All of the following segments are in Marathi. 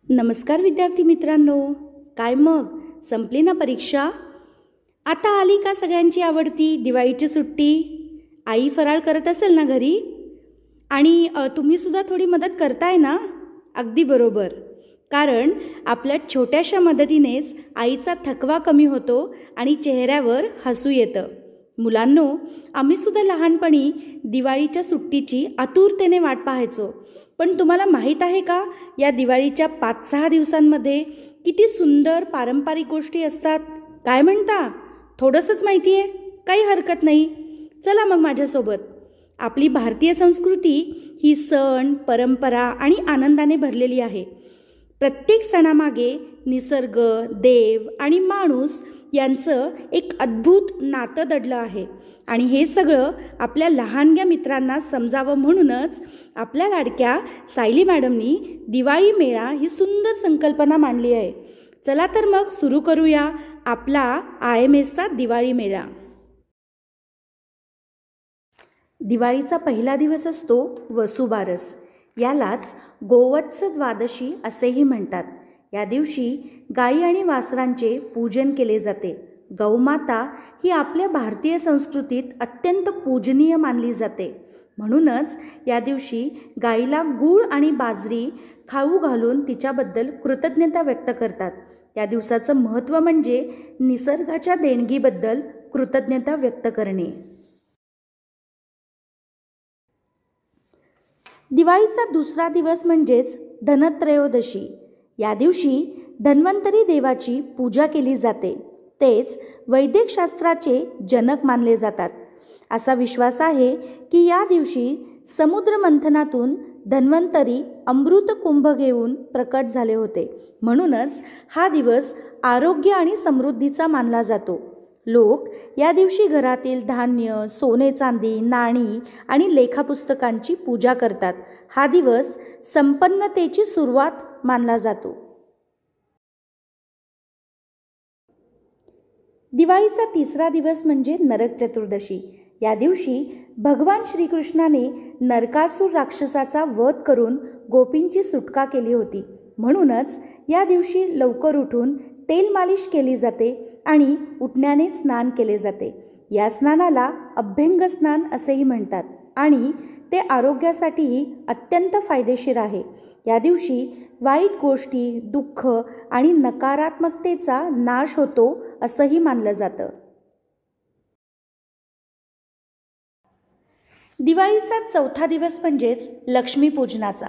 नमस्कार विद्यार्थी मित्रांनो, काय मग संपली ना परीक्षा? आता आली का सगळ्यांची आवडती दिवाळीची सुट्टी? आई फराळ करत असेल ना घरी? आणि तुम्हीसुद्धा थोडी मदत करताय ना? अगदी बरोबर. कारण आपल्या छोट्याशा मदतीनेच आईचा थकवा कमी होतो आणि चेहऱ्यावर हसू येतं. मुलांनो, आम्हीसुद्धा लहानपणी दिवाळीच्या सुट्टीची आतुरतेने वाट पाहायचो. पण तुम्हाला माहीत आहे का, या दिवाळीच्या 5-6 दिवसांमध्ये किती सुंदर पारंपरिक गोष्टी असतात? काय म्हणता? थोडंसंच माहिती आहे? काही हरकत नाही. चला मग माझ्यासोबत. आपली भारतीय संस्कृती ही सण, परंपरा आणि आनंदाने भरलेली आहे. प्रत्येक सणामागे निसर्ग, देव आणि माणूस यांचं एक अद्भुत नातं दडलं आहे. आणि हे सगळं आपल्या लहानग्या मित्रांना समजावं म्हणूनच आपल्या लाडक्या सायली मॅडमनी दिवाळी मेळा ही सुंदर संकल्पना मांडली आहे. चला तर मग सुरू करूया आपला IMSचा दिवाळी मेळा. दिवाळीचा पहिला दिवस असतो वसुबारस. यालाच गोवत्स द्वादशी असेही म्हणतात. या दिवशी गाई आणि वासरांचे पूजन केले जाते. गौमाता ही आपल्या भारतीय संस्कृतीत अत्यंत पूजनीय मानली जाते. म्हणूनच या दिवशी गाईला गूळ आणि बाजरी खाऊ घालून तिच्याबद्दल कृतज्ञता व्यक्त करतात. या दिवसाचं महत्त्व म्हणजे निसर्गाच्या देणगीबद्दल कृतज्ञता व्यक्त करणे. दिवाळीचा दुसरा दिवस म्हणजेच धनत्रयोदशी. या दिवशी धन्वंतरी देवाची पूजा केली जाते. तेच वैदिक शास्त्राचे जनक मानले जातात. असा विश्वास आहे की या दिवशी समुद्र मंथनातून धन्वंतरी अमृत कुंभ घेऊन प्रकट झाले होते. म्हणूनच हा दिवस आरोग्य आणि समृद्धीचा मानला जातो. लोक या दिवशी घरातील धान्य, सोने चांदी, नाणी आणि लेखापुस्तकांची पूजा करतात. हा दिवस संपन्नतेची सुरुवात मानला जातो. दिवाळीचा तिसरा दिवस म्हणजे नरक चतुर्दशी. या दिवशी भगवान श्रीकृष्णाने नरकासूर राक्षसाचा वध करून गोपींची सुटका केली होती. म्हणूनच या दिवशी लवकर उठून तेल मालिश केली जाते आणि उठण्याने स्नान केले जाते. या स्नानाला अभ्यंग स्नान असेही म्हणतात आणि ते आरोग्यासाठीही अत्यंत फायदेशीर आहे. या दिवशी वाईट गोष्टी, दुःख आणि नकारात्मकतेचा नाश होतो असंही मानलं जातं. दिवाळीचा चौथा दिवस म्हणजेच लक्ष्मीपूजनाचा.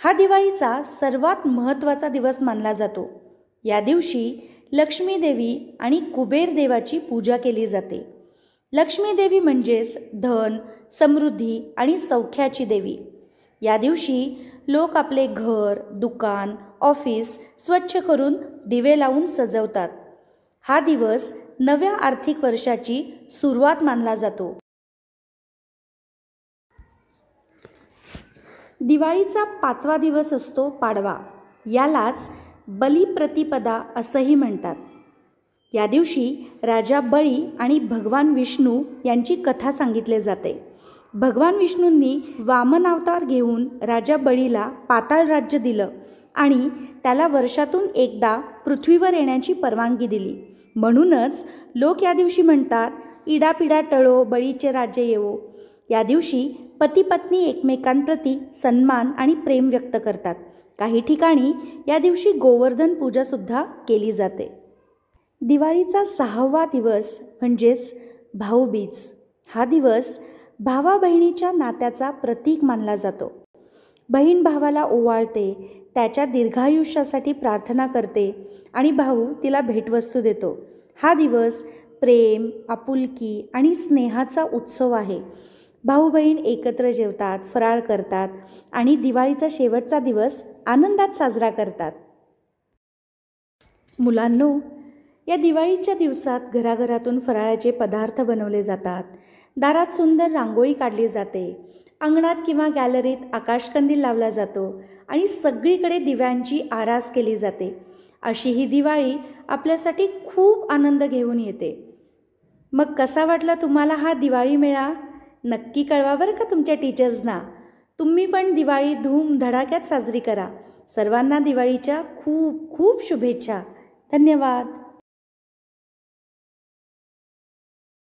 हा दिवाळीचा सर्वात महत्त्वाचा दिवस मानला जातो. या दिवशी लक्ष्मी देवी आणि कुबेर देवाची पूजा केली जाते. लक्ष्मी देवी म्हणजेच धन, समृद्धी आणि सौख्याची देवी. या दिवशी लोक आपले घर, दुकान, ऑफिस स्वच्छ करून दिवे लावून सजवतात. हा दिवस नव्या आर्थिक वर्षाची सुरुवात मानला जातो. दिवाळीचा 5वा दिवस असतो पाडवा. यालाच बलिप्रतिपदा असंही म्हणतात. या दिवशी राजा बळी आणि भगवान विष्णू यांची कथा सांगितली जाते. भगवान विष्णूंनी वामन अवतार घेऊन राजा बळीला पाताळ राज्य दिलं आणि त्याला वर्षातून एकदा पृथ्वीवर येण्याची परवानगी दिली. म्हणूनच लोक या दिवशी म्हणतात, इडापिडा टळो, बळीचे राज्य येवो. या दिवशी पती पत्नी एकमेकांप्रती सन्मान आणि प्रेम व्यक्त करतात. काही ठिकाणी या दिवशी गोवर्धन पूजासुद्धा केली जाते. दिवाळीचा 6वा दिवस म्हणजेच भाऊबीज. हा दिवस भावा बहिणीच्या नात्याचा प्रतीक मानला जातो. बहीण भावाला ओवाळते, त्याच्या दीर्घायुष्यासाठी प्रार्थना करते आणि भाऊ तिला भेटवस्तू देतो. हा दिवस प्रेम, आपुलकी आणि स्नेहाचा उत्सव आहे. भाऊ बहीण एकत्र जेवतात, फराळ करतात आणि दिवाळीचा शेवटचा दिवस आनंदात साजरा करतात. मुलांनो, या दिवाळीच्या दिवसात घराघरातून फराळाचे पदार्थ बनवले जातात. दारात सुंदर रांगोळी काढली जाते. अंगणात किंवा गॅलरीत आकाशकंदील लावला जातो आणि सगळीकडे दिव्यांची आरास केली जाते. अशी ही दिवाळी आपल्यासाठी खूप आनंद घेऊन येते. मग कसा वाटला तुम्हाला हा दिवाळी मेळा? नक्की कळवा बरं का तुमच्या टीचर्सना. तुम्ही पण दिवाळी धूम धडाक्यात साजरी करा. सर्वांना दिवाळीच्या खूप खूप शुभेच्छा. धन्यवाद.